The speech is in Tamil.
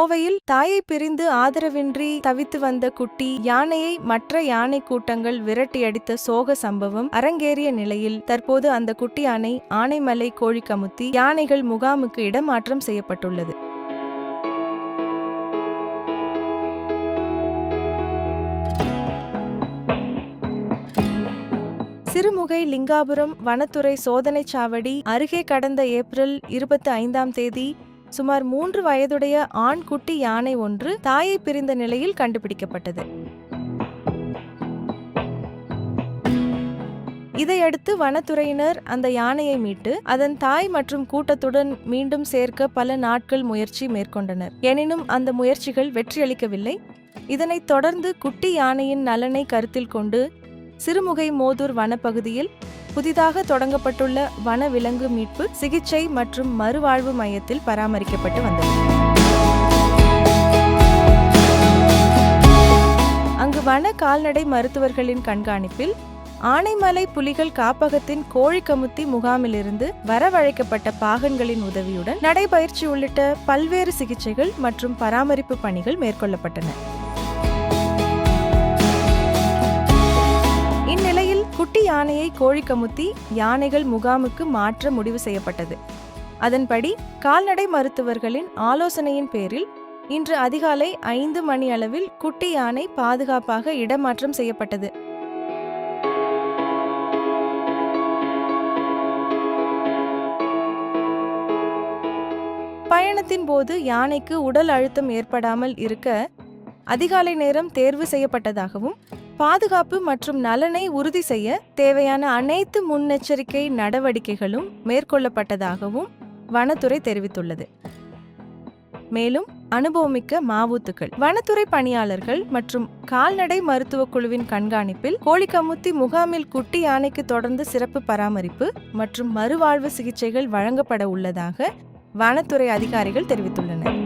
கோவையில் தாயை பிரிந்து ஆதரவின்றி தவித்து வந்த குட்டி யானையை மற்ற யானை கூட்டங்கள் விரட்டியடித்த சோக சம்பவம் அரங்கேறிய நிலையில் தற்போது அந்த குட்டி யானை ஆனைமலை கோழிக்கமுத்தி யானைகள் முகாமுக்கு இடமாற்றம் செய்யப்பட்டுள்ளது. சிறுமுகை லிங்காபுரம் வனத்துறை சோதனைச் சாவடி அருகே கடந்த ஏப்ரல் 25 சுமார் 3 வயதுடைய ஆண் குட்டி யானை ஒன்று தாயை பிரிந்த நிலையில் கண்டுபிடிக்கப்பட்டது. இதையடுத்து வனத்துறையினர் அந்த யானையை மீட்டு அதன் தாய் மற்றும் கூட்டத்துடன் மீண்டும் சேர்க்க பல நாட்கள் முயற்சி மேற்கொண்டனர். எனினும் அந்த முயற்சிகள் வெற்றியளிக்கவில்லை. இதனைத் தொடர்ந்து குட்டி யானையின் நலனை கருத்தில் கொண்டு சிறுமுகை மோதூர் வனப்பகுதியில் புதிதாக தொடங்கப்பட்டுள்ள வன விலங்கு மீட்பு சிகிச்சை மற்றும் மறுவாழ்வு மையத்தில் பராமரிக்கப்பட்டு வந்தது. அங்கு வன கால்நடை மருத்துவர்களின் கண்காணிப்பில் ஆனைமலை புலிகள் காப்பகத்தின் கோழிக்கமுத்தி முகாமிலிருந்து வரவழைக்கப்பட்ட பாகன்களின் உதவியுடன் நடைபயிற்சி உள்ளிட்ட பல்வேறு சிகிச்சைகள் மற்றும் பராமரிப்பு பணிகள் மேற்கொள்ளப்பட்டன. இந்நிலையில் குட்டி யானையை கோழிக்கமுத்தி யானைகள் முகாமுக்கு மாற்ற முடிவு செய்யப்பட்டது. அதன்படி கால்நடை மருத்துவர்களின் ஆலோசனையின் பேரில் இன்று அதிகாலை 5 மணி அளவில் குட்டி யானை பாதுகாப்பாக இடமாற்றம் செய்யப்பட்டது. பயணத்தின் போது யானைக்கு உடல் அழுத்தம் ஏற்படாமல் இருக்க அதிகாலை நேரம் தேர்வு செய்யப்பட்டதாகவும் பாதுகாப்பு மற்றும் நலனை உறுதி செய்ய தேவையான அனைத்து முன்னெச்சரிக்கை நடவடிக்கைகளும் மேற்கொள்ளப்பட்டதாகவும் வனத்துறை தெரிவித்துள்ளது. மேலும் அனுபவமிக்க மாவூத்துக்கள், வனத்துறை பணியாளர்கள் மற்றும் கால்நடை மருத்துவ குழுவின் கண்காணிப்பில் கோழிக்கமுத்தி முகாமில் குட்டி யானைக்கு தொடர்ந்து சிறப்பு பராமரிப்பு மற்றும் மறுவாழ்வு சிகிச்சைகள் வழங்கப்பட உள்ளதாக வனத்துறை அதிகாரிகள் தெரிவித்துள்ளனர்.